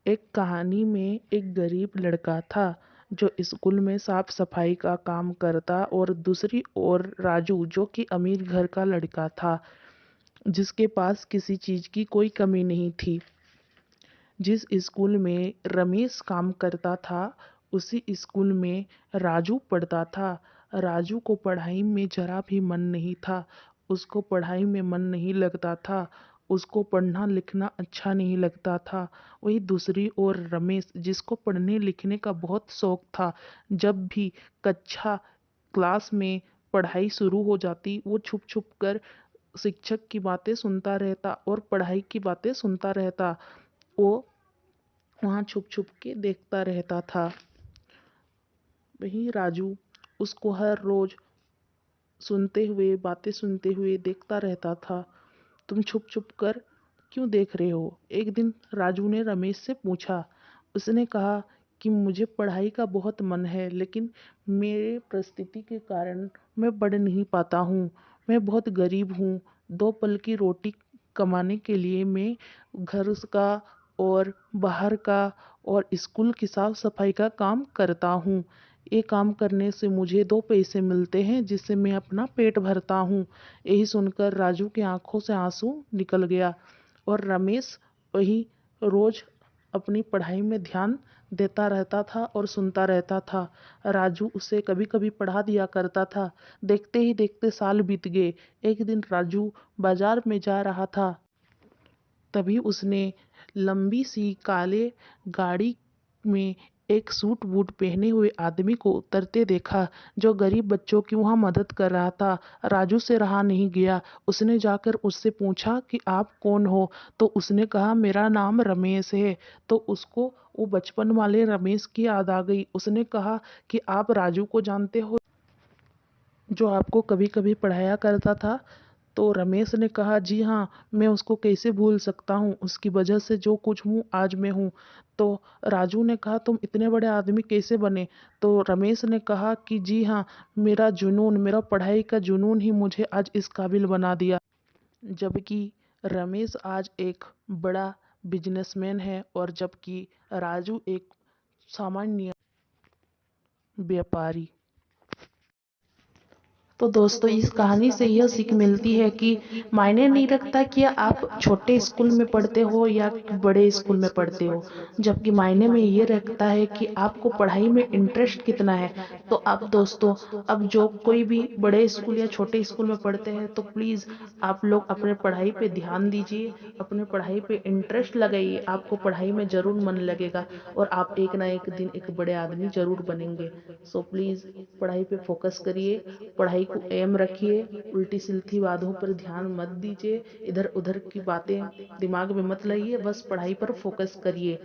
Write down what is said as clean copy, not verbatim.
एक कहानी में एक गरीब लड़का था जो स्कूल में साफ सफाई का काम करता और दूसरी ओर राजू जो कि अमीर घर का लड़का था जिसके पास किसी चीज की कोई कमी नहीं थी। जिस स्कूल में रमेश काम करता था उसी स्कूल में राजू पढ़ता था। राजू को पढ़ाई में जरा भी मन नहीं था। उसको पढ़ाई में मन नहीं लगता था। उसको पढ़ना लिखना अच्छा नहीं लगता था। वही दूसरी ओर रमेश जिसको पढ़ने लिखने का बहुत शौक था, जब भी कक्षा क्लास में पढ़ाई शुरू हो जाती वो छुप छुप कर शिक्षक की बातें सुनता रहता और पढ़ाई की बातें सुनता रहता। वो वहाँ छुप छुप के देखता रहता था। वहीं राजू उसको हर रोज सुनते हुए बातें सुनते हुए देखता रहता था। तुम छुप छुप कर क्यों देख रहे हो? एक दिन राजू ने रमेश से पूछा। उसने कहा कि मुझे पढ़ाई का बहुत मन है लेकिन मेरे परिस्थिति के कारण मैं पढ़ नहीं पाता हूँ। मैं बहुत गरीब हूँ। दो पल की रोटी कमाने के लिए मैं घर का और बाहर का और स्कूल की साफ सफाई का काम करता हूँ। ये काम करने से मुझे दो पैसे मिलते हैं जिससे मैं अपना पेट भरता हूँ। यही सुनकर राजू की आंखों से आंसू निकल गया और रमेश वही रोज अपनी पढ़ाई में ध्यान देता रहता था और सुनता रहता था। राजू उसे कभी कभी पढ़ा दिया करता था। देखते ही देखते साल बीत गए। एक दिन राजू बाजार में जा रहा था, तभी उसने लंबी सी काले गाड़ी में एक सूट बूट पहने हुए आदमी को उतरते देखा जो गरीब बच्चों की वहां मदद कर रहा था। राजू से रहा नहीं गया। उसने जाकर उससे पूछा कि आप कौन हो? तो उसने कहा मेरा नाम रमेश है। तो उसको वो बचपन वाले रमेश की याद आ गई। उसने कहा कि आप राजू को जानते हो जो आपको कभी कभी पढ़ाया करता था? तो रमेश ने कहा जी हाँ, मैं उसको कैसे भूल सकता हूँ, उसकी वजह से जो कुछ हूँ आज मैं हूँ। तो राजू ने कहा तुम इतने बड़े आदमी कैसे बने? तो रमेश ने कहा कि जी हाँ, मेरा जुनून, मेरा पढ़ाई का जुनून ही मुझे आज इस काबिल बना दिया। जबकि रमेश आज एक बड़ा बिजनेसमैन है और जबकि राजू एक सामान्य व्यापारी। तो दोस्तों इस कहानी से यह सीख मिलती है कि मायने नहीं रखता कि आप छोटे स्कूल में पढ़ते हो या बड़े स्कूल में पढ़ते हो, जबकि मायने में ये रखता है कि आपको पढ़ाई में इंटरेस्ट कितना है। तो अब दोस्तों, अब जो कोई भी बड़े स्कूल या छोटे स्कूल में पढ़ते हैं तो प्लीज आप लोग अपने पढ़ाई पे ध्यान दीजिए, अपने पढ़ाई पे इंटरेस्ट लगाइए। आपको पढ़ाई में जरूर मन लगेगा और आप एक ना एक दिन एक बड़े आदमी जरूर बनेंगे। सो प्लीज पढ़ाई पे फोकस करिए, पढ़ाई को एम रखिए, उल्टी सिलती बातों पर ध्यान मत दीजिए, इधर उधर की बातें दिमाग में मत लाइए, बस पढ़ाई पर फोकस करिए।